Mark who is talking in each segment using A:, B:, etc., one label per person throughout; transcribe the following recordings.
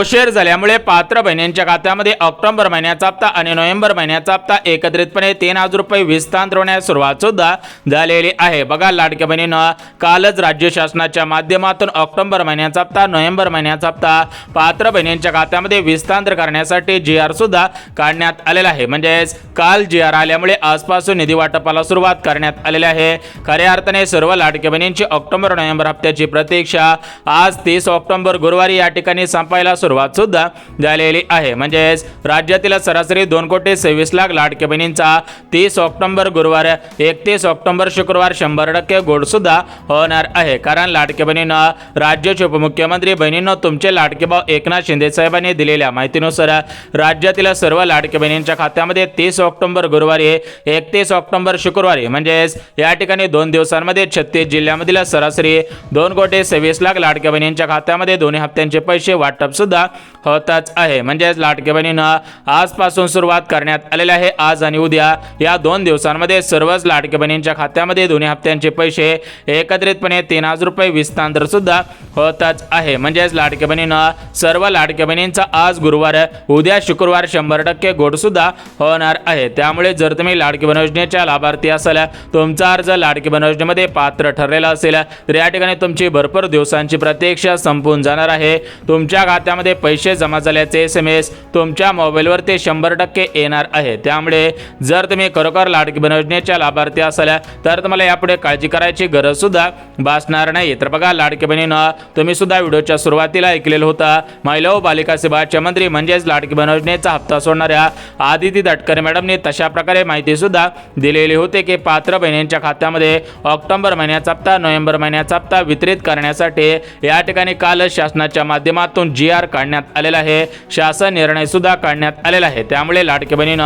A: उशीर झाल्यामुळे पात्र बहिणींच्या खात्यामध्ये ऑक्टोबर महिन्याचा हप्ता आणि नोव्हेंबर महिन्याचा हप्ता एकत्रितपणे 3000 रुपये हस्तांतरण होण्यास सुरुवात सुद्धा झालेली आहे। बघा लाडक्या बहिणींनो, कालच राज्य शासनाच्या माध्यमातून ऑक्टोबर महिन्याचा हप्ता, नोव्हेंबर महिन्याचा हप्ता पात्र बहिणींच्या खात्यामध्ये हस्तांतरण करण्यासाठी GR सुद्धा काढण्यात आलेला आहे। म्हणजेच काल GR आल्यामुळे आजपासून निधी वाटपाला सुरुवात करण्यात आलेली आहे। खऱ्या अर्थाने सर्व लाडक्या बहिणींची ऑक्टोबर नोव्हेंबर हप्त्याची प्रतीक्षा आज 30 ऑक्टोबर गुरुवारी या ठिकाणी संपायला सुरुवात सुद्धा झालेली आहे। म्हणजेच राज्यातील सरासरी 2,26,00,000 लाडक्या बहिणींचा 30 ऑक्टोबर गुरुवार 31 ऑक्टोबर शुक्रवार 100% गोड सुद्धा होणार आहे। कारण लाडक्या बहिणींना राज्याचे उपमुख्यमंत्री बहिणींनो तुमचे लाडके भाऊ एकनाथ शिंदे साहेबांनी दिलेल्या माहितीनुसार राज्यातील सर्व लाडक्या बहिणींच्या खात्यामध्ये 30 ऑक्टोबर गुरुवारी 31 ऑक्टोबर शुक्रवारी म्हणजेच या ठिकाणी 2 दिवसांमध्ये 36 जिल्ह्यांमधील सरासरी 2,26,00,000 लाडक्या बहिणींच्या खात्यामध्ये दोन्ही हप्त्यांचे पैसे वाटप सुद्धा होतच आहे। म्हणजेच लाडक्या बहिणींना आजपासून सुरुवात करण्यात आलेली आहे। आज आणि उद्या या 2 दिवसांमध्ये सर्वच लाडक्या बहिणींच्या खात्यामध्ये दोन्ही हप्त्यांचे पैसे एकत्रितपणे 3000 रुपये हस्तांतरण सुद्धा होतच आहे। म्हणजेच लाडक्या बहिणींना सर्व लाडक्या बहिणींचा आज गुरुवार उद्या शुक्रवार 100% गोड सुद्धा होणार आहे। त्यामुळे जर तुम्ही लाडकी बहीण योजनेच्या लाभार्थी असाल, तुमचा अर्ज लाडकी बहीण योजनेमध्ये पात्र ठरलेला असेल तर या ठिकाणी तुमची भरपूर दिवसांची प्रतीक्षा संपून जाणार आहे। तुमच्या खात्यामध्ये पैसे जमा झाल्याचे SMS तुमच्या मोबाईलवरती 100% येणार आहे। त्यामुळे जर तुम्ही खरोखर लाडकी बहीण योजनेच्या लाभार्थी असाल तर तुम्हाला यापुढे काळजी करायची गरज सुद्धा भासणार नाही। तर बघा लाडकी बहिणींनो, तुम्ही सुद्धा व्हिडिओच्या सुरुवातीला ऐकलेलं होतं महिला व बालिका सेवाचे मंत्री म्हणजेच लाडकी बहीण योजनेचा हप्ता सोडणाऱ्या आदिती तटकरे मॅडमने तशा प्रकारे माहिती सुद्धा दिलेली होती की पात्र बहिणींच्या खात्यामध्ये ऑक्टोबर महिन्याचा हप्ता, नोव्हेंबर महिन्याचा हप्ता वितरित करण्यासाठी या ठिकाणी काल शासनाच्या माध्यमातून GR काढण्यात आलेला आहे। शासन निर्णय सुद्धा काढण्यात आलेला आहे। त्यामुळे लाडकी बहिणींनो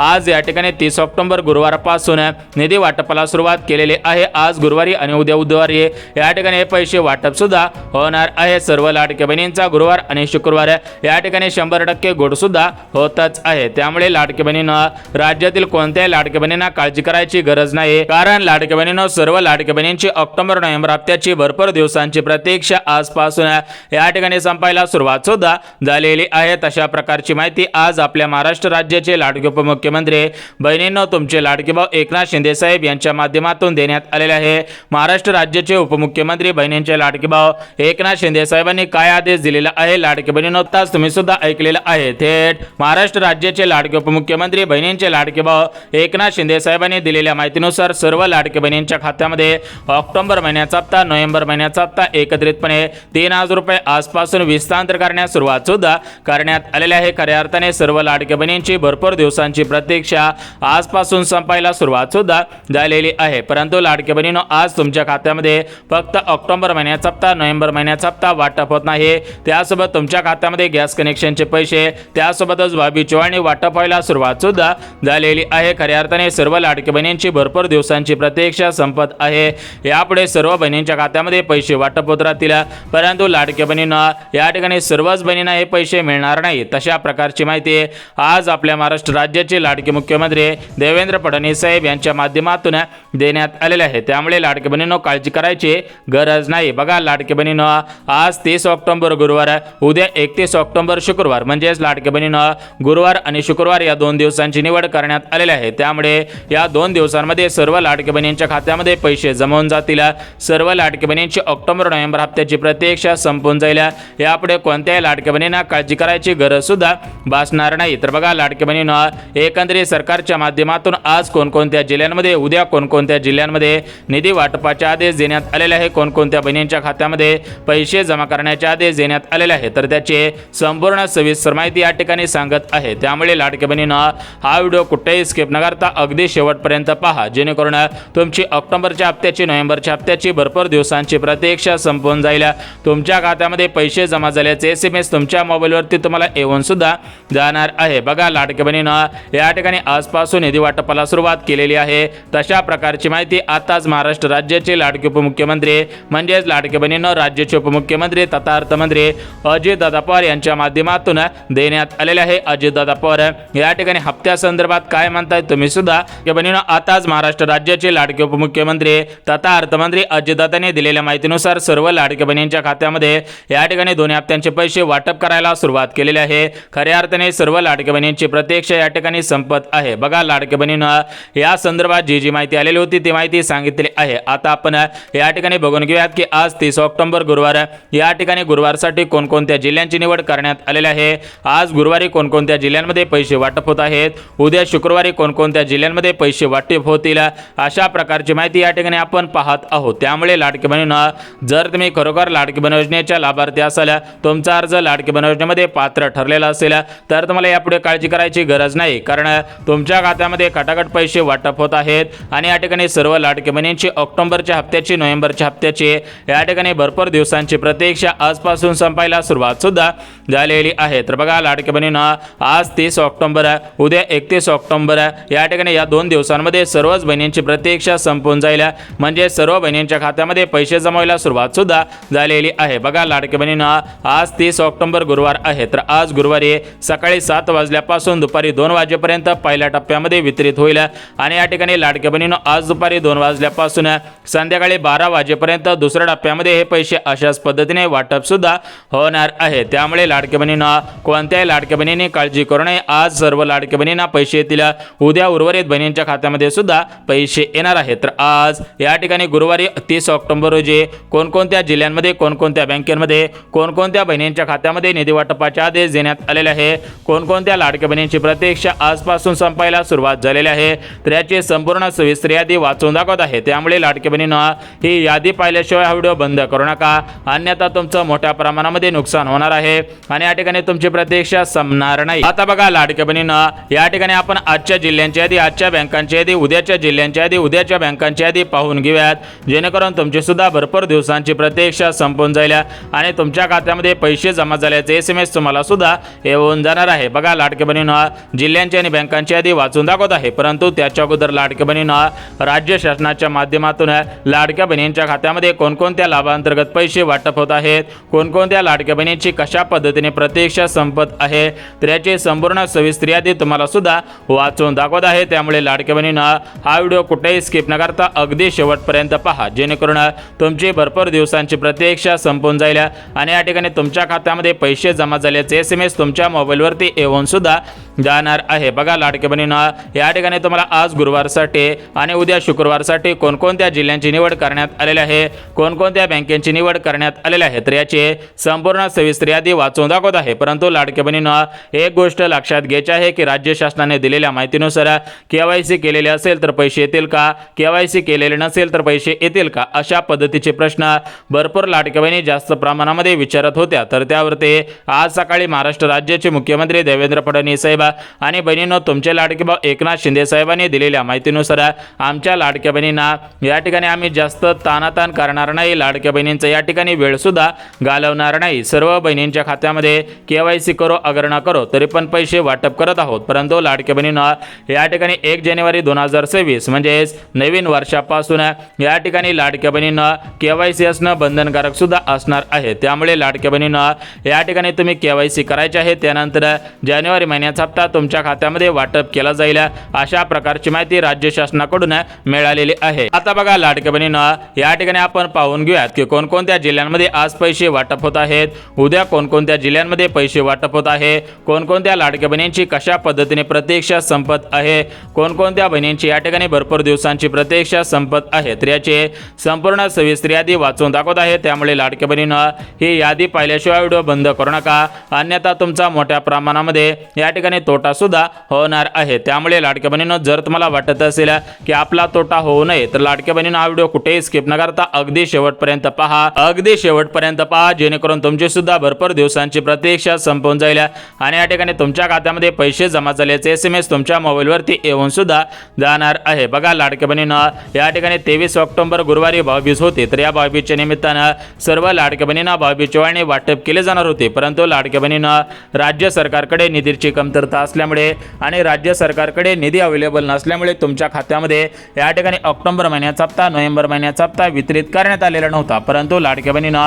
A: आज या ठिकाणी 30 ऑक्टोबर गुरुवारपासून निधी वाटपाला सुरुवात केलेली आहे। आज गुरुवारी आणि उद्या बुधवारी या ठिकाणी पैसे वाटप सुद्धा होणार आहे। सर्व लाडक्या बहिणींचा गुरुवार आणि शुक्रवार या ठिकाणी 100% गोड सुद्धा होतच आहे। त्यामुळे लाडकी बहिणींनो राज्यातील कोणत्याही लाडक्या बहिणींना काळजी करायची गरज नाही। कारण लाडक्या बहिणींनो सर्व लाडक्या बहिणींची ऑक्टोबर नोव्हेंबर हप्त्याची भरपूर दिवसांची प्रतीक्षा आजपासून या ठिकाणी संपायला सुरुवात सुद्धा झालेली आहे। तशा प्रकारची माहिती आज आपल्या महाराष्ट्र राज्याचे लाडके उपमुख्यमंत्री बहिणींनो तुमचे लाडके भाऊ एकनाथ शिंदे साहेब यांच्या माध्यमातून देण्यात आलेले आहे। महाराष्ट्र राज्याचे उपमुख्यमंत्री बहिणींचे लाडके भाऊ एकनाथ शिंदे साहेबांनी काय आदेश दिलेला आहे लाडके बहिणींनो तास तुम्ही सुद्धा ऐकलेलं आहे। थेट महाराष्ट्र राज्याचे लाडके उपमुख्यमंत्री बहिणींचे लाडके भाऊ एकनाथ शिंदे साहेबांनी दिलेल्या माहितीनुसार सर्व लाडके बहिणींच्या खात्यामध्ये ऑक्टोबर महिन्याचा हप्ता, नोव्हेंबर महिन्याचा हप्ता एकत्रितपणे 3000 रुपये आजपासून हस्तांतरण करण्यास सुरुवात सुद्धा करण्यात आलेली आहे। खऱ्या अर्थाने सर्व लाडक्या बहिणींची भरपूर दिवसांची प्रतीक्षा आजपासून संपायला सुरुवात सुद्धा झालेली आहे। परंतु लाडक्या बहिणींनो आज तुमच्या खात्यामध्ये फक्त ऑक्टोबर महिन्याचा हप्ता, नोव्हेंबर महिन्याचा हप्ता वाटप होत नाही, त्यासोबत तुमच्या खात्यामध्ये गॅस कनेक्शनचे पैसे, त्यासोबतच भाभी चव्हाणी वाटप व्हायला सुरुवात सुद्धा झालेली आहे। खऱ्या अर्थाने सर्व लाडक्या बहिणींची भरपूर दिवसांची प्रतीक्षा संपत आहे। यापुढे सर्व बहिणींच्या खात्यामध्ये पैसे वाटप होत राहतील। परंतु लाडक्या बहिणींना या ठिकाणी सर्वच बहिणींना हे पैसे मिळणार नाही। तशा प्रकारची माहिती आज आपल्या महाराष्ट्र राज्याचे लाडके मुख्यमंत्री देवेंद्र फडणवीस साहेब यांच्या माध्यमातून देण्यात आलेले आहे। त्यामुळे लाडके बहिणींनो काळजी करायची गरज नाही। बघा लाडके बहिणींनो आज 30 ऑक्टोबर गुरुवार उद्या 31 ऑक्टोबर शुक्रवार म्हणजेच लाडके बहिणींनो गुरुवार आणि शुक्रवार या 2 दिवसांची निवड करण्यात आलेली आहे। त्यामुळे या 2 दिवसांमध्ये सर्व लाडके बहिणींच्या खात्यामध्ये पैसे जमा होऊन जातील। सर्व लाडके बहिणींची ऑक्टोबर नोव्हेंबर हप्त्याची प्रतीक्षा संपून जाईल। यापुढे कोणत्याही लाडक्या बहिणींना काळजी करायची गरज सुद्धा भासणार नाही। तर बघा लाडके बहिणींनो एकंदरीत सरकारच्या माध्यमातून आज कोणकोणत्या जिल्ह्यांमध्ये, उद्या कोणकोणत्या जिल्ह्यांमध्ये निधी वाटपाचे आदेश देण्यात आलेले आहे, कोणकोणत्या बहिणींच्या खात्यामध्ये पैसे जमा करण्याचे आदेश देण्यात आलेले आहे, तर त्याचे संपूर्ण सविस्तर माहिती या ठिकाणी सांगत आहे। त्यामुळे लाडके बहिणींनो हा व्हिडिओ कुठेही स्किप न करता अगदी शेवटपर्यंत पहा, जेणेकरून तुमची ऑक्टोबरच्या हप्त्याची, नोव्हेंबरच्या हप्त्याची भरपूर दिवसांची प्रतीक्षा संपून जाईल। तुमच्या खात्यामध्ये पैसे जमा झाल्याचे SMS तुमच्या मोबाईलवरती तुम्हाला येऊन सुद्धा जाणार आहे। बघा लाडके बहिणींनो या ठिकाणी आजपासून निधी वाटपाला सुरुवात केलेली आहे। तशा प्रकारची माहिती आताच महाराष्ट्र राज्याचे लाडके उपमुख्यमंत्री म्हणजेच लाडके बहिणींनो राज्याचे उपमुख्यमंत्री तथा अर्थमंत्री अजितदादा पवार यांच्या माध्यमातून देण्यात आलेले आहे। अजितदादा पवार या ठिकाणी हप्त्या संदर्भात काय म्हणताय तुम्ही सुद्धा बहिणींनो आताच महाराष्ट्र राज्याचे लाडके उपमुख्यमंत्री तथा अर्थमंत्री अजितदादांनी दिलेल्या माहितीनुसार सर्व लाडके बहिणींच्या खात्यामध्ये या ठिकाणी दोन्ही हप्त्यांचे पैसे पैसे वाटप करायला सुरुवात केलेली आहे। खऱ्या अर्थाने सर्व लाडक्या बहिणींची प्रतीक्षा या ठिकाणी संपत आहे। बघा लाडक्या बहिणींना या संदर्भात जी माहिती आलेली होती ती माहिती सांगितली आहे। आता आपण या ठिकाणी बघून घेऊयात की आज 30 ऑक्टोबर गुरुवार या ठिकाणी गुरुवारसाठी कोणकोणत्या जिल्ह्यांची निवड करण्यात आलेली आहे। आज गुरुवारी कोणकोणत्या जिल्ह्यांमध्ये पैसे वाटप होत आहेत, उद्या शुक्रवारी कोणकोणत्या जिल्ह्यांमध्ये पैसे वाटप होतील, अशा प्रकारची माहिती या ठिकाणी आपण पाहत आहोत। त्यामुळे लाडकी बहिणींना जर तुम्ही खरोखर लाडकी बहीण योजनेच्या लाभार्थी असाल, तुमचा अर्ज लाडकी बहीण योजनेमध्ये पात्र ठरलेला असेल तर तुम्हाला यापुढे काळजी करायची गरज नाही, कारण तुमच्या खात्यामध्ये खटाखट पैसे वाटप होत आहेत आणि या ठिकाणी सर्व लाडकी बहिणींची ऑक्टोबरच्या हप्त्याची, नोव्हेंबरच्या हप्त्याची या ठिकाणी भरपूर दिवसांची प्रतीक्षा आजपासून संपायला सुरुवात सुद्धा झालेली आहे। तर बघा लाडकी बहिणींना आज 30 ऑक्टोबर, उद्या 31 ऑक्टोबर या ठिकाणी या 2 दिवसांमध्ये सर्वच बहिणींची प्रतीक्षा संपून जाईल, म्हणजे सर्व बहिणींच्या खात्यामध्ये पैसे जमायला सुरुवात सुद्धा झालेली आहे। बघा लाडकी बहिणींना आज 30 ऑक्टोबर गुरुवार आहे, तर आज गुरुवारी सकाळी 7 वाजल्यापासून दुपारी 2 वाजेपर्यंत पहिल्या टप्प्यामध्ये वितरित होईल आणि या ठिकाणी लाडक्या बहिणींनो आज दुपारी 2 वाजल्यापासून संध्याकाळी 12 वाजेपर्यंत दुसऱ्या टप्प्यामध्ये हे पैसे अशाच पद्धतीने वाटप सुद्धा होणार आहे। त्यामुळे लाडक्या बहिणींना कोणत्याही लाडक्या बहिणींनी काळजी करू नये। आज सर्व लाडक्या बहिणींना पैसे येतील, उद्या उर्वरित बहिणींच्या खात्यामध्ये सुद्धा पैसे येणार आहेत। तर आज या ठिकाणी गुरुवारी 30 ऑक्टोबर रोजी कोणकोणत्या जिल्ह्यांमध्ये, कोणकोणत्या बँकेमध्ये, कोणकोणत्या बहिणींच्या खात्यामध्ये निधी वाटपाचे आदेश देण्यात आलेले आहे, कोणकोणत्या लाडक्या बहिणींची प्रतीक्षा आजपासून संपायला सुरुवात झालेली आहे, तर याची संपूर्ण सविस्तर यादी वाचून दाखवत आहे। त्यामुळे लाडक्या बहिणींना ही यादी पाहिल्याशिवाय हा व्हिडिओ बंद करू नका, अन्यथा तुमचं मोठ्या प्रमाणामध्ये नुकसान होणार आहे आणि या ठिकाणी तुमची प्रतीक्षा संपणार नाही। आता बघा लाडक्या बहिणींना या ठिकाणी आपण आजच्या जिल्ह्यांची यादी, आजच्या बँकांची यादी, उद्याच्या जिल्ह्यांची यादी, उद्याच्या बँकांची यादी पाहून घेऊयात, जेणेकरून तुमची सुद्धा भरपूर दिवसांची प्रतीक्षा संपून जाईल आणि तुमच्या खात्यामध्ये पैसे जमा झाल्याचे SMS तुम्हाला सुद्धा येऊन जाणार आहे। बघा लाडक्या बहिणींना जिल्ह्यांची आणि बँकांची यादी वाचून दाखवत आहे, परंतु त्याच्या अगोदर लाडक्या बहिणींना राज्य शासनाच्या माध्यमातून लाडक्या बहिणींच्या खात्यामध्ये कोणकोणत्या लाभांतर्गत पैसे वाटप होत आहेत, कोणकोणत्या लाडक्या बहिणींची कशा पद्धतीने प्रतीक्षा संपत आहे, तर याची संपूर्ण सविस्तर यादी तुम्हाला सुद्धा वाचून दाखवत आहे। त्यामुळे लाडक्या बहिणींना हा व्हिडिओ कुठेही स्किप न करता अगदी शेवटपर्यंत पहा, जेणेकरून तुमची भरपूर दिवसांची प्रतीक्षा संपून जाईल आणि या ठिकाणी तुमच्या खात्यामध्ये पैसे जमा झाल्याचे SMS तुमच्या मोबाईलवरती येऊन सुद्धा जाणार आहे। बघा लाडक्या बहिणींना या ठिकाणी तुम्हाला आज गुरुवारसाठी आणि उद्या शुक्रवारसाठी कोणकोणत्या जिल्ह्यांची निवड करण्यात आलेली आहे, कोणकोणत्या बँकेची निवड करण्यात आलेली आहे, तर याची संपूर्ण सविस्तर यादी वाचून दाखवत आहे। परंतु लाडक्या बहिणींना एक गोष्ट लक्षात घ्यायची आहे की राज्य शासनाने दिलेल्या माहितीनुसार KYC केलेले असेल तर पैसे येतील का, KYC केलेले नसेल तर पैसे येतील का, अशा पद्धतीचे प्रश्न भरपूर लाडक्या बहिणी जास्त प्रमाणामध्ये विचारत होत्या। तर त्यावरती आज सकाळी महाराष्ट्र राज्याचे मुख्यमंत्री देवेंद्र फडणवीस साहेब आणि बहिणींनो तुमचे लाडके भाऊ एकनाथ शिंदे साहेबांनी दिलेल्या माहितीनुसार आमच्या लाडक्या बहिणींना या ठिकाणी आम्ही जास्त ताणाताण करणार नाही, लाडक्या बहिणींचा या ठिकाणी वेळ सुद्धा घालवणार नाही। सर्व बहिणींच्या खात्यामध्ये KYC करो अगर न करो तरी पण पैसे वाटप करत आहोत। परंतु लाडक्या बहिणींना या ठिकाणी 1 जानेवारी 2026 म्हणजेच नवीन वर्षापासून या ठिकाणी लाडक्या बहिणींना KYC असणं बंधनकारक सुद्धा असणार आहे। त्यामुळे लाडक्या बहिणींना या ठिकाणी तुम्ही KYC करायचे आहे, त्यानंतर जानेवारी महिन्याचा हप्ता तुमच्या खात्यामध्ये वाटप केला जाईल, अशा प्रकारची माहिती राज्य शासनाकडून मिळालेली आहे। आता बघा लाडक्या बहिणींना या ठिकाणी आपण पाहून घेऊयात की कोणकोणत्या जिल्ह्यांमध्ये आज पैसे वाटप होत आहेत, उद्या कोणकोणत्या जिल्ह्यांमध्ये पैसे वाटप होत आहे, कोणकोणत्या लाडक्या बहिणींची कशा पद्धतीने प्रतीक्षा संपत आहे, कोणकोणत्या बहिणींची या ठिकाणी भरपूर दिवसांची प्रतीक्षा संपत आहे, तर याची संपूर्ण सविस्तर यादी वाचून दाखवत आहे। त्यामुळे लाडक्या बहिणींना ही यादी पाहिल्याशिवाय व्हिडिओ बंद करू नका, अन्यथा तुमचा मोठ्या प्रमाणामध्ये या ठिकाणी तोटा सुद्धा होणार आहे। त्यामुळे लाडक्या बहिणींनो जर तुम्हाला वाटत असेल की आपला तोटा होऊ नये तर लाडक्या बहिणींनो हा व्हिडिओ कुठेही स्किप न करता अगदी शेवटपर्यंत पहा, अगदी शेवटपर्यंत पहा, जेणेकरून तुमची सुद्धा भरपूर दिवसांची प्रतीक्षा संपून जाईल आणि या ठिकाणी तुमच्या खात्यामध्ये पैसे जमा झाल्याचे SMS तुमच्या मोबाईलवरती येऊन सुद्धा जाणार आहे। बघा लाडक्या बहिणींनो या ठिकाणी 23 ऑक्टोबर गुरुवारी भाऊबीज होती, तर या भाऊबीजच्या निमित्तानं सर्व लाडक्या बहिणींना भाऊबीजची वाटप केले जाणार होते, परंतु लाडक्या बहिणींना राज्य सरकारकडे निधीची कमतरता पात्रता असल्यामुळे आणि राज्य सरकारकडे निधी अवेलेबल नसल्यामुळे तुमच्या खात्यामध्ये या ठिकाणी ऑक्टोबर महिन्याचा हप्ता, नोव्हेंबर महिन्याचा हप्ता वितरित करण्यात आलेला नव्हता। परंतु लाडक्या बहिणींनो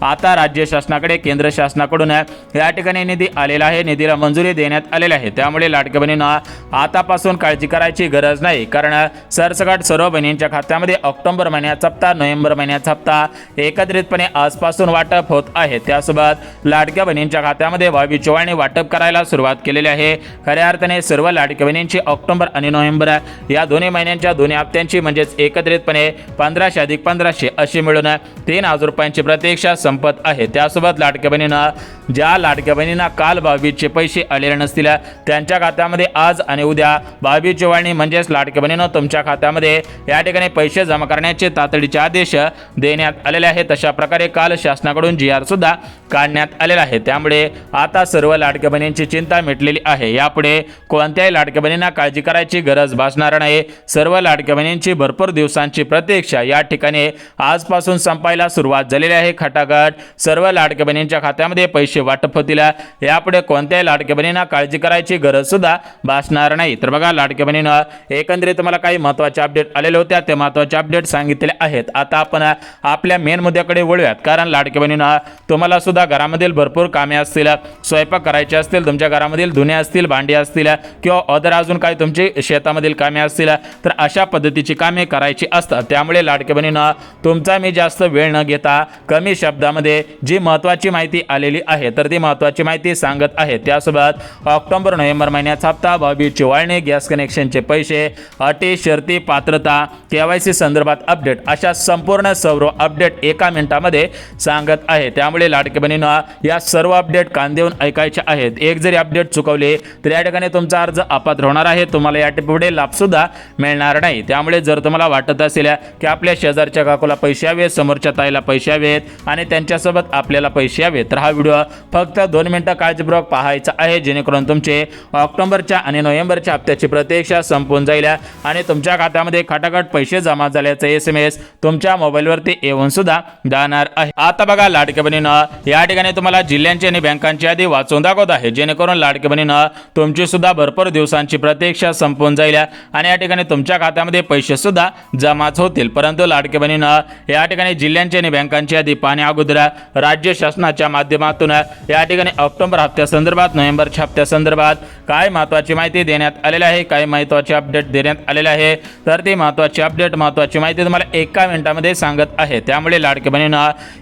A: आता राज्य शासनाकडे केंद्र शासनाकडून या ठिकाणी निधी आलेला आहे, निधीला मंजुरी देण्यात आलेली आहे। त्यामुळे लाडक्या बहिणींनो आतापासून काळजी करायची गरज नाही, कारण सरसकट सर्व बहिणींच्या खात्यामध्ये ऑक्टोबर महिन्याचा हप्ता, नोव्हेंबर महिन्याचा हप्ता एकत्रितपणे आजपासून वाटप होत आहे। त्यासोबत लाडक्या बहिणींच्या खात्यामध्ये 22 चोवाळणी वाटप करायला सुरुवात केलेली आहे। खऱ्या अर्थाने सर्व लाडक्या बहिणींची ऑक्टोबर आणि नोव्हेंबर या दोन्ही महिन्यांच्या दोन्ही हप्त्यांची म्हणजेच एकत्रितपणे 1500 अधिक 1500 अशी मिळून 3000 रुपयांची प्रतीक्षा संपत आहे। त्यासोबत लाडक्या बहिणींना ज्या लाडक्या बहिणींना काल 22चे पैसे आलेले नसतील त्यांच्या खात्यामध्ये आज आणि उद्या 22 चोवाळणी म्हणजेच लाडक्या बहिणींनो तुमच्या खात्यामध्ये या ठिकाणी पैसे जमा करण्याचे तातडीचे आदेश देण्यात आलेले आहेत। अशा प्रकारे काल शासनाकडून GR सुद्धा काढण्यात आलेला आहे। त्यामुळे आता सर्व लाडक्या बहिणींची चिंता मिटलेली आहे। यापुढे कोणत्याही लाडक्या बहिणींना काळजी करायची गरज भासणार नाही। सर्व लाडक्या बहिणींची भरपूर दिवसांची प्रतीक्षा या ठिकाणी आजपासून संपायला सुरुवात झालेली आहे। खटाखट सर्व लाडक्या बहिणींच्या खात्यामध्ये पैसे वाटप होतील। यापुढे कोणत्याही लाडक्या बहिणींना काळजी करायची गरज सुद्धा भासणार नाही। तर बघा लाडक्या बहिणींनो एकंदरीत मला काही महत्त्वाचे अपडेट आलेले होते, ते महत्त्वाचे अपडेट सांगितले आहेत। आता आपण आपल्या मेन मुद्द्याकडे वळूयात, कारण लाडक्या बहिणींनो तुम्हाला सुद्धा घरामधील भरपूर कामे असतील, स्वयंपाक करायचे असतील, तुमच्या घरामधील धुणे असतील, भांडी असतील किंवा अदर अजून काही तुमची शेतामधील कामे असतील, तर अशा पद्धतीची कामे करायची असतात। त्यामुळे लाडक्या बहिणींनो तुमचा मी जास्त वेळ न घेता कमी शब्दामध्ये जी महत्त्वाची माहिती आलेली आहे तर ती महत्त्वाची माहिती सांगत आहे। त्यासोबत ऑक्टोबर नोव्हेंबर महिन्याचा हप्ता, 22 चोवाळणी, गॅस कनेक्शनचे पैसे, अटी शर्ती, पात्रता, KYC संदर्भात अपडेट अशा संपूर्ण सर्व अपडेट एका मिनिटामध्ये सांगत आहे। त्यामुळे लाडक्या बहिणींनो या सर्व अपडेट कान देऊन ऐकायचे आहेत। एक जरी अपडेट चुकवले तर या ठिकाणी तुमचा अर्ज अपात्र होणार आहे, तुम्हाला या पुढे लाभ सुद्धा मिळणार नाही। त्यामुळे जर तुम्हाला वाटत असेल की आपल्या शेजारच्या काकूला पैसे हवेत, समोरच्या ताईला पैसे हवेत आणि त्यांच्यासोबत आपल्याला पैसे हवेत, तर हा व्हिडिओ फक्त 2 मिनिटं काळजीपूर्वक पाहायचा आहे, जेणेकरून तुमचे ऑक्टोबरच्या आणि नोव्हेंबरच्या हप्त्याची प्रतीक्षा संपून जाईल आणि तुमच्या खात्यामध्ये खटाखट पैसे जमा झाल्याचा SMS तुमच्या मोबाईलवरती येऊन सुद्धा जाणार आहे। आता बघा लाडक्या बहिणींनो या ठिकाणी तुम्हाला जिल्ह्यांची आणि बँकांची यादी वाचून दाखवत आहे, जेणेकरून लाडक्या बहिणींनो तुमची सुद्धा भरपूर दिवसांची प्रतीक्षा संपून जाईल आणि या ठिकाणी तुमच्या खात्यामध्ये पैसे सुद्धा जमाच होतील। परंतु लाडक्या बहिणींनो या ठिकाणी जिल्ह्यांची आणि बँकांची यादी पाहण्या अगोदर राज्य शासनाच्या माध्यमातून या ठिकाणी ऑक्टोबर हप्त्यासंदर्भात, नोव्हेंबरच्या हप्त्यासंदर्भात काय महत्त्वाची माहिती देण्यात आलेली आहे, काय महत्त्वाचे अपडेट देण्यात आलेले आहे, तर ती महत्त्वाची अपडेट, महत्त्वाची माहिती तुम्हाला एका मिनिटामध्ये सांगत आहे। त्यामुळे लाडक्या बहिणींनो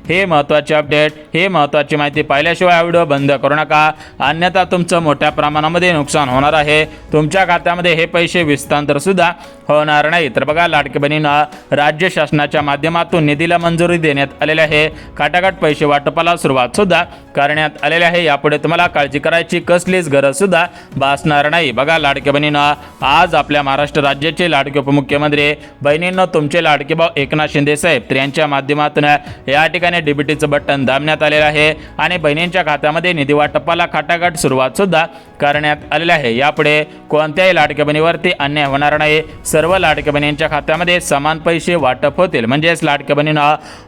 A: हे महत्त्वाचे अपडेट, हे महत्त्वाची माहिती पाहिल्याशिवाय हा व्हिडिओ बंद करू नका, अन्यथा तुमचं मोठ्या प्रमाणामध्ये नुकसान होणार आहे। तुमच्या खात्यामध्ये हे पैसे विस्तांतर सुद्धा होणार नाही। तर बघा लाडक्या बहिणींनो राज्य शासनाच्या माध्यमातून निधीला मंजुरी देण्यात आलेली आहे, खटाखट पैसे वाटपाला सुरुवात सुद्धा करण्यात आलेली आहे। यापुढे तुम्हाला काळजी करायची कसलीच गरज सुद्धा भासणार नाही। बघा लाडक्या बहिणींनो आज आपल्या महाराष्ट्र राज्याचे लाडके उपमुख्यमंत्री बहिणींनो तुमचे लाडके भाऊ एकनाथ शिंदे साहेब तर यांच्या माध्यमातून या ठिकाणी DBTचं बटन दाबण्यात आलेलं आहे आणि बहिणींच्या खात्यामध्ये निधी वाटपाला खटाखट सुरुवात सुद्धा करण्यात आलेली आहे। यापुढे कोणत्याही लाडक्या बहिणीवरती अन्याय होणार नाही। सर्व लाडक्या बहिणींच्या खात्यामध्ये समान पैसे वाटप होतील, म्हणजेच लाडक्या बहिणींनो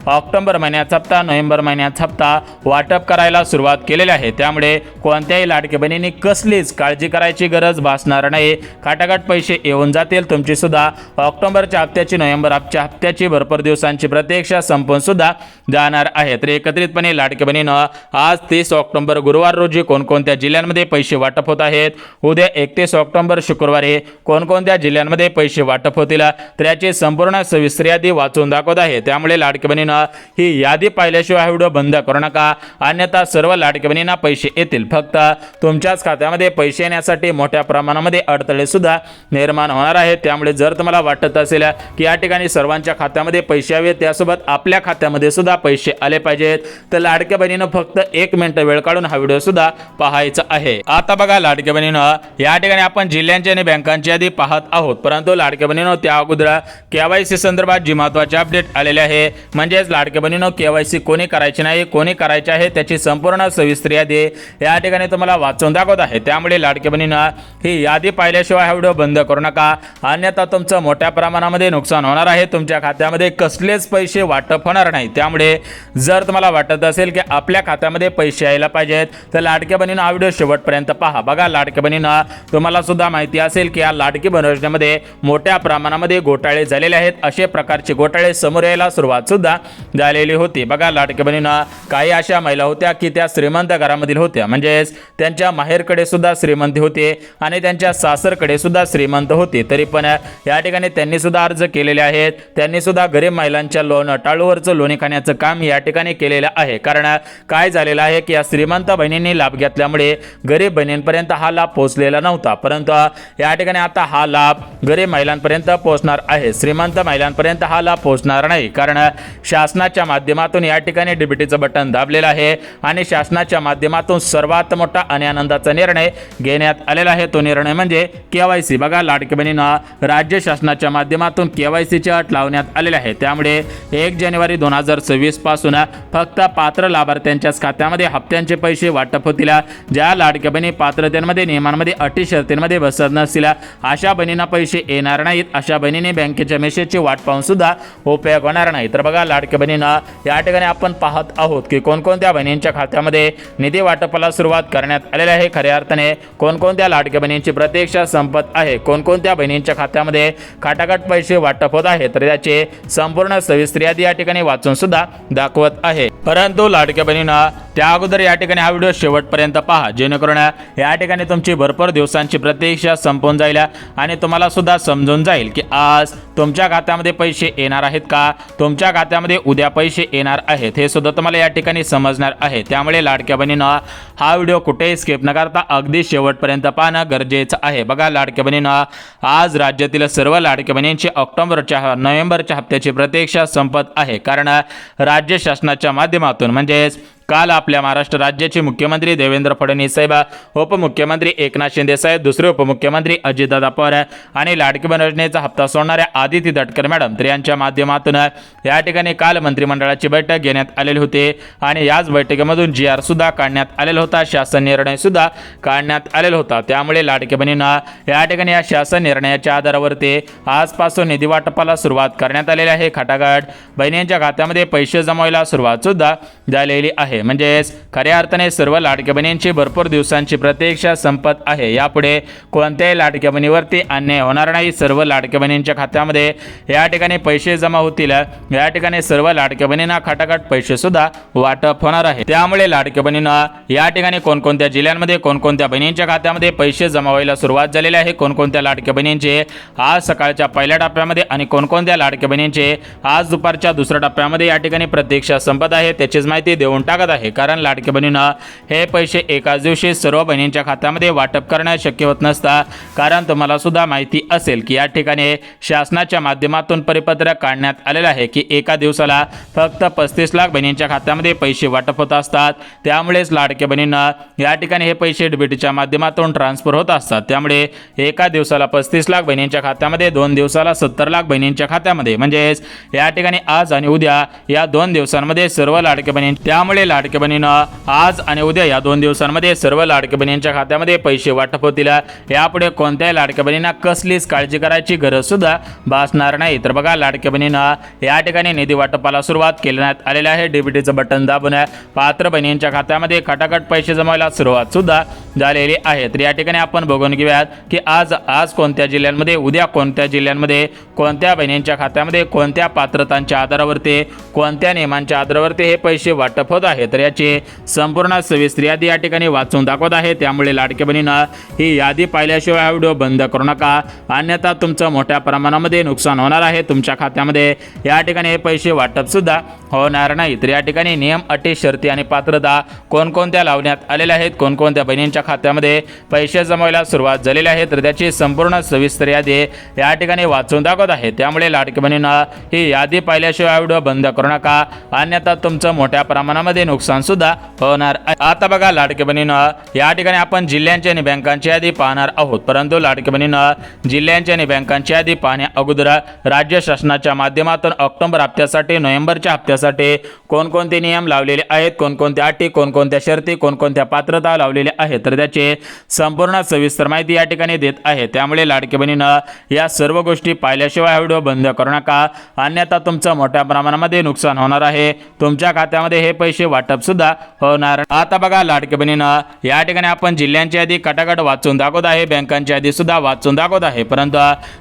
A: ऑक्टोबर महिन्याचा हप्ता, नोव्हेंबर महिन्याचा हप्ता वाटप करायला सुरुवात केलेली आहे। त्यामुळे कोणत्याही लाडक्या बहिणींनी कसलीच काळजी करायची गरज भासणार नाही। खटाखट पैसे येऊन जातील। तुमची सुद्धा ऑक्टोबरच्या हप्त्याची, नोव्हेंबरच्या हप्त्याची भरपूर दिवसांची प्रतीक्षा संपून सुद्धा जाणार आहे। तर एकत्रितपणे लाडक्या बहिणींनो आज 30 ऑक्टोबर गुरुवार रोजी कोणकोणत्या जिल्ह्यांमध्ये पैसे वाटप होत आहेत, उद्या 31 ऑक्टोबर शुक्रवारी कोणकोणत्या जिल्ह्यांमध्ये पैसे वाटप होतील, तर याची संपूर्ण सविस्तर यादी वाचून दाखवत आहे। त्यामुळे लाडक्या बहिणींनो ही यादी पाहिल्याशिवाय हा व्हिडिओ बंद करू नका, अन्यथा सर्व लाडक्या बहिणींना पैसे येतील, फक्त तुमच्याच खात्यामध्ये पैसे येण्यासाठी मोठ्या प्रमाणामध्ये अडथळे सुद्धा निर्माण होणार आहेत। त्यामुळे जर तुम्हाला वाटत असेल की या ठिकाणी सर्वांच्या खात्यामध्ये पैसे हवेत, त्यासोबत आपल्या खात्यामध्ये सुद्धा पैसे आले पाहिजेत, तर लाडक्या बहिणींनो फक्त 1 मिनिट वेळ काढून हा व्हिडिओ सुद्धा पाहायचा आहे। आता बघा लाडक्या बहिणींनो या ठिकाणी आपण जिल्ह्यांची आणि बँकांची यादी पाहत आहोत, परंतु लाडक्या बहिणींनो त्या अगोदर KYC संदर्भात जी महत्त्वाची अपडेट आलेले आहे, म्हणजेच लाडक्या बहिणींनो KYC कोणी करायची नाही, कोणी करायचे आहे त्याची संपूर्ण सविस्तर यादी या ठिकाणी तुम्हाला वाचून दाखवत आहे। त्यामुळे लाडक्या बहिणींनो ही यादी पाहिल्याशिवाय हा व्हिडिओ बंद करू नका, अन्यथा तुमचं मोठ्या प्रमाणामध्ये नुकसान होणार आहे। तुमच्या खात्यामध्ये कसलेच पैसे वाटप होणार नाही। त्यामुळे जर तुम्हाला वाटत असेल की आपल्या खात्यामध्ये पैसे यायला पाहिजेत, तर लाडक्या बहिणींनो हा व्हिडिओ शेवटपर्यंत पहा, बघा लाडक्या बहिणींनो, तुम्हाला सुद्धा माहिती असेल की या लाडकी बहीण योजनेमध्ये मोठ्या प्रमाणामध्ये घोटाळे झालेले आहेत. असे प्रकारचे घोटाळे समोर यायला सुरुवात सुद्धा झालेली होती. बघा लाडक्या बहिणींनो, काही अशा महिला होत्या की त्या श्रीमंत घरामधील होत्या, म्हणजेच त्यांच्या माहेरकडे सुद्धा श्रीमंत होते आणि त्यांच्या सासरकडे सुद्धा श्रीमंत होते. तरी पण या ठिकाणी त्यांनी सुद्धा अर्ज केलेले आहेत. त्यांनी सुद्धा गरीब महिलांच्या टाळूवरचं लोणी खाण्याचं काम या ठिकाणी केलेलं आहे. कारण काय झालेलं आहे की या श्रीमंत बहिणींनी लाभ घेतल्यामुळे गरीब बहिणींपर्यंत हा लाभ पोहोचलेला नव्हता, परंतु या ठिकाणी आता हा लाभ गरीब महिलांपर्यंत पोहोचणार आहे. श्रीमंत महिलांपर्यंत हा लाभ पोहोचणार नाही, कारण शासनाच्या माध्यमातून या ठिकाणी डीबीटीचं बटन दाबलेलं आहे आणि शासनाच्या माध्यमातून सर्वात मोठा आणि आनंदाचा निर्णय घेण्यात आलेला आहे. तो निर्णय म्हणजे केवायसी. बघा लाडकी बहिणींनो, राज्य शासनाच्या माध्यमातून केवायसीची अट लावण्यात आलेली आहे. त्यामुळे 1 जानेवारी 2026 पासून फक्त पात्र लाभार्थ्यांच्याच खात्यामध्ये हप्त्यांचे पैसे वाटप होतील. ज्या लाडक्या बहिणी पात्रतेमध्ये नियमांमध्ये अटी शर्तींमध्ये बसत नसतील अशा बहिणींना पैसे येणार नाहीत. अशा बहिणींनी बँकेच्या मेसेजची वाट पाहून सुद्धा उपयोग होणार नाही. तर बघा लाडक्या बहिणींना, या ठिकाणी आपण पाहत आहोत की कोणकोणत्या बहिणींच्या खात्यामध्ये निधी वाटपाला सुरुवात करण्यात आलेली आहे. खऱ्या अर्थाने कोणकोणत्या लाडक्या बहिणींची प्रतीक्षा संपत आहे, कोणकोणत्या बहिणींच्या खात्यामध्ये खटाखट पैसे वाटप होत आहे, तर त्याचे संपूर्ण सविस्तर यादी या ठिकाणी वाचून सुद्धा दाखवत आहे. परंतु लाडक्या बहिणींना, त्या अगोदर या ठिकाणी हा व्हिडिओ शेवटपर्यंत पहा, जेणेकरून या ठिकाणी तुमची भरपूर दिवसांची प्रतीक्षा संपून जाईल आणि तुम्हाला सुद्धा समजून जाईल की आज तुमच्या खात्यामध्ये पैसे येणार आहेत का, तुमच्या खात्यामध्ये उद्या पैसे येणार आहेत, हे सुद्धा तुम्हाला या ठिकाणी समजणार आहे. त्यामुळे लाडक्या बहिणींनो, हा व्हिडिओ कुठेही स्किप न करता अगदी शेवटपर्यंत पाहणं गरजेचं आहे. बघा लाडक्या बहिणींनो, आज राज्यातील सर्व लाडक्या बहिणींची नोव्हेंबरच्या हप्त्याची प्रतीक्षा संपत आहे. कारण राज्य शासनाच्या माध्यमातून म्हणजेच काल आपल्या महाराष्ट्र राज्याचे मुख्यमंत्री देवेंद्र फडणवीस साहेब, उपमुख्यमंत्री एकनाथ शिंदे साहेब, दुसरे उपमुख्यमंत्री अजितदादा पवार आणि लाडकी बहीण योजनेचा हप्ता सोडणाऱ्या आदिती तटकरे मॅडम तर यांच्या माध्यमातून या ठिकाणी काल मंत्रिमंडळाची बैठक घेण्यात आलेली होती आणि याच बैठकीमधून GR सुद्धा काढण्यात आलेला होता, शासन निर्णय सुद्धा काढण्यात आलेला होता. त्यामुळे लाडकी बहिणींना, या ठिकाणी या शासन निर्णयाच्या आधारावरती आजपासून निधी वाटपाला सुरुवात करण्यात आलेली आहे. खटाखट बहिणींच्या खात्यामध्ये पैसे जमवायला सुरुवात सुद्धा झालेली आहे. म्हणजेच खऱ्या अर्थाने सर्व लाडक्या बहिणींची भरपूर दिवसांची प्रतीक्षा संपत आहे. यापुढे कोणत्याही लाडक्या बहिणीवरती अन्याय होणार नाही. सर्व लाडक्या बहिणींच्या खात्यामध्ये या ठिकाणी पैसे जमा होतील. या ठिकाणी सर्व लाडक्या बहिणींना खटाखट पैसे सुद्धा वाटप होणार आहे. त्यामुळे लाडक्या बहिणींना, या ठिकाणी कोणकोणत्या जिल्ह्यांमध्ये कोणकोणत्या बहिणींच्या खात्यामध्ये पैसे जमा व्हायला सुरुवात झालेली आहे, कोणकोणत्या लाडक्या बहिणींचे आज सकाळच्या पहिल्या टप्प्यामध्ये आणि कोणकोणत्या लाडक्या बहिणींचे आज दुपारच्या दुसऱ्या टप्प्यामध्ये या ठिकाणी प्रतीक्षा संपत आहे, त्याचीच माहिती देऊन टाकत आहे. कारण लाडक्या बहिणींना, हे पैसे एकाच दिवशी सर्व बहिणींच्या खात्यामध्ये वाटप करणे शक्य होत नसता. कारण तुम्हाला सुद्धा माहिती असेल की या ठिकाणी शासनाच्या माध्यमातून परिपत्रक काढण्यात आलेलं आहे की एका दिवसाला फक्त 35 लाख बहिणींच्या खात्यामध्ये पैसे वाटप होत असतात. त्यामुळेच लाडक्या बहिणींना, या ठिकाणी हे पैसे डीबीटीच्या माध्यमातून ट्रान्सफर होत असतात. त्यामुळे एका दिवसाला 35 लाख बहिणींच्या खात्यामध्ये, 2 दिवसाला 70 लाख बहिणींच्या खात्यामध्ये, म्हणजेच या ठिकाणी आज आणि उद्या या 2 दिवसांमध्ये सर्व लाडक्या बहिणी, त्यामुळे लाडक्या बहिणींना आज आणि उद्या या 2 दिवसांमध्ये सर्व लाडक्या बहिणींच्या खात्यामध्ये पैसे वाटप होतील. यापुढे कोणत्याही लाडक्या बहिणींना कसलीच काळजी करायची गरज सुद्धा भासणार नाही. तर बघा लाडक्या बहिणींना, या ठिकाणी निधी वाटपाला सुरुवात करण्यात आलेली आहे. डीबीटीचं बटन दाबून पात्र बहिणींच्या खात्यामध्ये खटाखट पैसे जमायला सुरुवात सुद्धा झालेली आहे. तर या ठिकाणी आपण बघून घेऊयात की आज कोणत्या जिल्ह्यांमध्ये, उद्या कोणत्या जिल्ह्यांमध्ये, कोणत्या बहिणींच्या खात्यामध्ये कोणत्या पात्रतांच्या आधारावरती, कोणत्या नियमांच्या आधारावरती हे पैसे वाटप होत आहे. तर याची संपूर्ण सविस्तर यादी या ठिकाणी वाचून दाखवत आहे. त्यामुळे लाडक्या बहिणींना, ही यादी पाहिल्याशिवाय हा व्हिडिओ बंद करू नका, अन्यथा तुमचं मोठ्या प्रमाणामध्ये नुकसान होणार आहे. तुमच्या खात्यामध्ये या ठिकाणी हे पैसे वाटप सुद्धा होणार नाही. तर या ठिकाणी नियम, अटी, शर्ती आणि पात्रता कोणकोणत्या लावण्यात आलेल्या आहेत, कोणकोणत्या बहिणींच्या खात्यामध्ये पैसे जमवायला सुरुवात झालेली आहे, तर त्याची संपूर्ण सविस्तर यादी या ठिकाणी वाचून दाखवत आहे. त्यामुळे लाडक्या बहिणींना, ही यादी पाहिल्याशिवाय व्हिडिओ बंद करू नका, अन्यथा तुमचं मोठ्या प्रमाणामध्ये नुकसान सुद्धा होणार आहे. आता बघा लाडक्या बहिणींना, या ठिकाणी आपण जिल्ह्यांची आणि बँकांची यादी पाहणार आहोत. परंतु लाडक्या बहिणींना, जिल्ह्यांची आणि बँकांची यादी पाहण्या अगोदर राज्य शासनाच्या माध्यमातून ऑक्टोबर हप्त्यासाठी, नोव्हेंबरच्या हप्त्यासाठी कोणकोणते नियम लावलेले आहेत, कोणकोणत्या अटी, कोणकोणत्या शर्ती, कोणकोणत्या पात्रता लावलेल्या आहेत, तर त्याचे संपूर्ण सविस्तर माहिती या ठिकाणी देत आहे. त्यामुळे लाडक्या बहिणींना, या सर्व गोष्टी पाहिल्याशिवाय व्हिडिओ बंद करू नका, अन्यथा तुमचं मोठ्या प्रमाणामध्ये नुकसान होणार आहे. तुमच्या खात्यामध्ये हे पैसे वाटप सुद्धा होणार. आता बघा लाडकी बहिणीनं या ठिकाणी आपण जिल्ह्यांची यादी कटाकट वाचून दाखवत आहे, बँकांची यादी सुद्धा वाचून दाखवत आहे, परंतु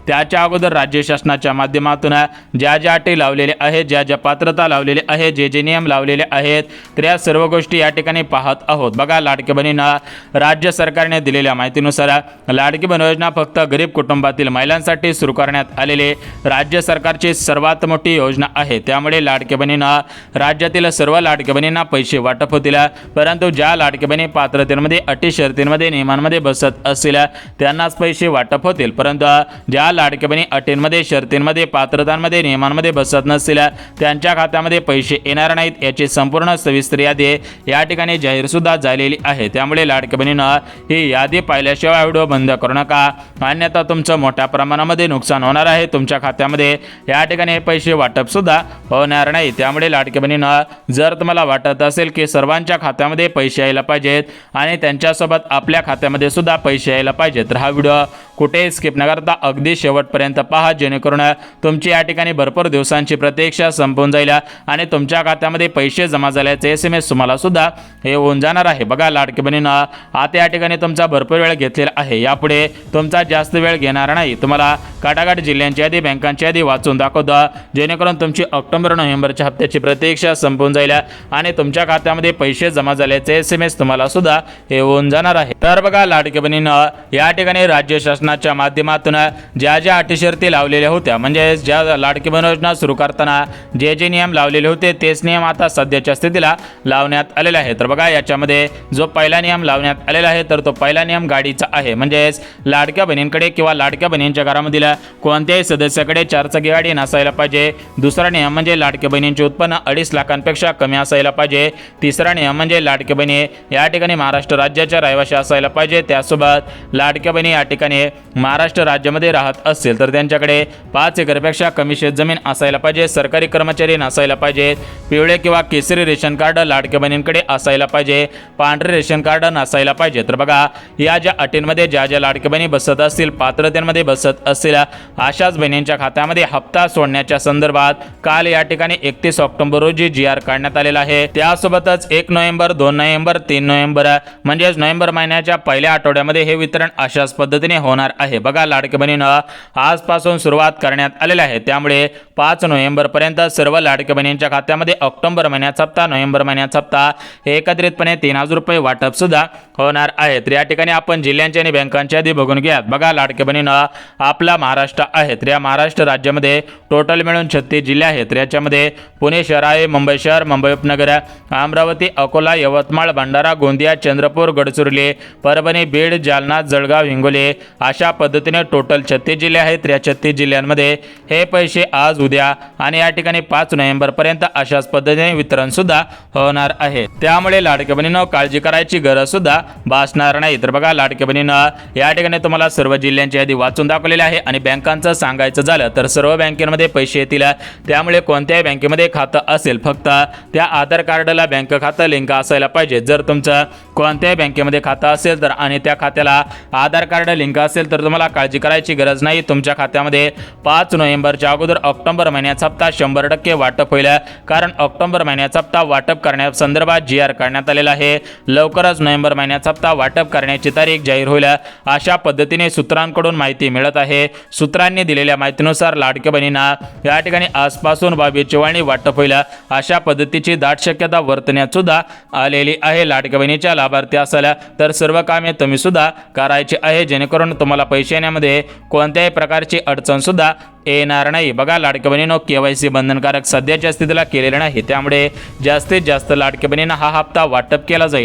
A: त्याच्या अगोदर राज्य शासनाच्या माध्यमातून ज्या ज्या अटी लावलेल्या आहेत, ज्या ज्या पात्रता लावलेले आहेत, जे जे नियम लावलेले आहेत, तर या सर्व गोष्टी या ठिकाणी पाहत आहोत. बघा लाडकी बहिणीनं राज्य सरकारने दिलेल्या माहितीनुसार लाडकी बहीण योजना फक्त गरीब कुटुंबातील महिलांसाठी सुरू करण्यात आलेले राज्य सरकारची सर्वात मोठी योजना आहे. त्यामुळे लाडकी बहिणीनं राज्यातील सर्व लाडकी बहिणींना पैसे वाटप होतील, परंतु ज्या लाडकी बहिणी पात्रतेमध्ये अटी शर्तींमध्ये नियमांमध्ये बसत असतील त्यांनाच पैसे वाटप होतील, परंतु ज्या लाडकी बहिणी अटींमध्ये शर्तींमध्ये पात्रतांमध्ये नियमांमध्ये बसत नसतील त्यांच्या खात्यामध्ये पैसे येणार नाहीत. याची संपूर्ण सविस्तर यादी या ठिकाणी जाहीर सुद्धा झालेली आहे. त्यामुळे लाडकी बहिणीनं ही यादी पाहिल्याशिवाय व्हिडिओ बंद करू नका, अन्यथा तुमचं मोठ्या प्रमाणामध्ये नुकसान होणार आहे. तुमच्या खात्यामध्ये या ठिकाणी पैसे वाटप सुद्धा होणार नाही. त्यामुळे लाडकी बहिणीनं जर तुम्हाला वाटत असेल की सर्वांच्या खात्यामध्ये पैसे यायला पाहिजेत आणि त्यांच्यासोबत आपल्या खात्यामध्ये सुद्धा पैसे यायला पाहिजेत, तर हा व्हिडिओ कुठेही स्किप न करता अगदी शेवटपर्यंत पहा, जेणेकरून तुमची या ठिकाणी भरपूर दिवसांची प्रतीक्षा संपून जाईल आणि तुमच्या खात्यामध्ये पैसे जमा झाल्याचे SMS तुम्हाला सुद्धा येऊन जाणार आहे. बघा लाडकी बहिणीनं आता या ठिकाणी तुमचा भरपूर वेळ घेतलेला आहे, यापुढे तुमचा जास्त वेळ घेणार नाही. तुम्हाला काटाकाट जिल्ह्यांची यादी, बँकांची यादी वाचून दाखवतो, जेणेकरून तुमची ऑक्टोबर नोव्हेंबरच्या हप्त्याची प्रतीक्षा संपून जाईल आणि तुमच्या खात्यामध्ये पैसे जमा झाल्याचे SMS तुम्हाला सुद्धा येऊन जाणार आहे. तर बघा लाडकी बहिणीनं या ठिकाणी राज्य शासनाच्या माध्यमातून ज्या ज्या अटी शर्ती लावलेल्या होत्या, म्हणजे ज्या लाडकी बहीण योजना सुरू करताना जे जे नियम लावलेले होते तेच नियम आता सध्याच्या स्थितीला लावण्यात आलेले आहे. तर बघा याच्यामध्ये जो पहिला नियम लावण्यात आलेला आहे, तर तो पहिला नियम गाडीचा आहे, म्हणजेच लाडक्या बहिणींकडे किंवा लाडक्या बहिणींच्या घरामधील कोणत्याही सदस्याकडे चारचाकी गाडी नसायला पाहिजे. दुसरा नियम म्हणजे लाडक्या बहिणींचे उत्पन्न 2.5 लाखांपेक्षा कमी असायला पाहिजे. तिसरा नियम म्हणजे लाडक्या बहिणी या ठिकाणी महाराष्ट्र राज्याच्या रहिवासी असायला पाहिजे. त्यासोबत लाडक्या बहिणी या ठिकाणी महाराष्ट्र राज्यामध्ये राहत असतील तर त्यांच्याकडे 5 एकरपेक्षा कमी शेतजमीन असायला पाहिजे. सरकारी कर्मचारी नसायला पाहिजेत. पिवळे किंवा केसरी रेशन कार्ड लाडक्या बहिणींकडे असायला पाहिजे. पांढरे रेशन कार्ड नसायला पाहिजे. तर बघा या ज्या अटींमध्ये ज्या ज्या लाडक्या बहिणी बसत असतील, पात्रतेमध्ये बसत असतील, अशाच बहिणींच्या खात्यामध्ये हप्ता सोडण्याच्या संदर्भात काल या ठिकाणी 31 ऑक्टोबर रोजी GR काढण्यात आलेला आहे. त्यासोबतच 1 नोव्हेंबर, 2 नोव्हेंबर, 3 नोव्हेंबर म्हणजेच नोव्हेंबर महिन्याच्या पहिल्या आठवड्यामध्ये हे वितरण अशाच पद्धतीने होणार आहे. बघा लाडकी बहिणीनं आजपासून सुरुवात करण्यात आलेली आहे. त्यामुळे 5 नोव्हेंबर पर्यंत सर्व लाडक्या बहिणींच्या खात्यामध्ये ऑक्टोबर महिन्याचा हप्ता, नोव्हेंबर महिन्याचा हप्ता एकत्रितपणे 3000 रुपये वाटप सुद्धा होणार आहे. तर या ठिकाणी आपण जिल्ह्यांची आणि बँकांची यादी बघून घ्या. बघा लाडक्या बहिणीनं आपला महाराष्ट्र आहे, तर या महाराष्ट्र राज्यामध्ये टोटल मिळून 36 जिल्हे आहेत. तर याच्यामध्ये पुणे शहर आहे, मुंबई शहर, मुंबई उपनगर, अमरावती, अकोला, यवतमाळ, भंडारा, गोंदिया, चंद्रपूर, गडचिरोली, परभणी, बीड, जालना, जळगाव, हिंगोली अशा पद्धतीने टोटल 36 जिल्हे आहेत. या 36 जिल्ह्यांमध्ये हे पैसे आज, उद्या आणि या ठिकाणी 5 नोव्हेंबर पर्यंत अशाच पद्धतीने वितरण सुद्धा होणार आहे. त्यामुळे लाडक्या बहिणीनं काळजी करायची गरज सुद्धा भासणार नाही. तर बघा लाडक्या बहिणीनं या ठिकाणी तुम्हाला सर्व जिल्ह्यांची यादी वाचून दाखवलेली आहे आणि बँकांचं सांगायचं झालं तर सर्व बँकेमध्ये पैसे येतील. त्यामुळे कोणत्याही बँकेमध्ये खातं असेल, फक्त त्या आधार कार्डला बँक खातं लिंक असायला पाहिजे. जर तुमचं कोणत्याही बँकेमध्ये खातं असेल तर आणि त्या खात्याला आधार कार्ड लिंक असेल तर तुम्हाला काळजी करायची गरज नाही. तुमच्या खात्यामध्ये 5 नोव्हेंबरच्या अगोदर ऑक्टोबर महिन्याचा हप्ता 100% वाटप होईल, कारण ऑक्टोबर महिन्याचा हप्ता वाटप करण्यासंदर्भात GR काढण्यात आलेला आहे. लवकरच नोव्हेंबर महिन्याचा हप्ता वाटप करण्याची तारीख जाहीर होईल, अशा पद्धतीने सूत्रांकडून माहिती मिळत आहे. सूत्रांनी दिलेल्या माहितीनुसार लाडक्या बहिणींना या ठिकाणी आजपासून 22 वळणी वाटप होईल, अशा पद्धतीची दाट शक्यता वर्तण्यात सुद्धा आलेली आहे. लाडक्या बहिणीच्या लाभार्थी असाल तर सर्व कामे तुम्ही सुद्धा करायची आहे, जेणेकरून तुम्हाला पैसे येण्यामध्ये कोणत्याही प्रकारची अडचण सुद्धा येणार नाही. बघा लाडक्या बहिणीनं KYC बंधनकारक सध्याच्या स्थितीला केलेलं नाही, त्यामुळे जास्तीत जास्त लाडक्या बहिणींना हा हप्ता वाटप केला जाईल.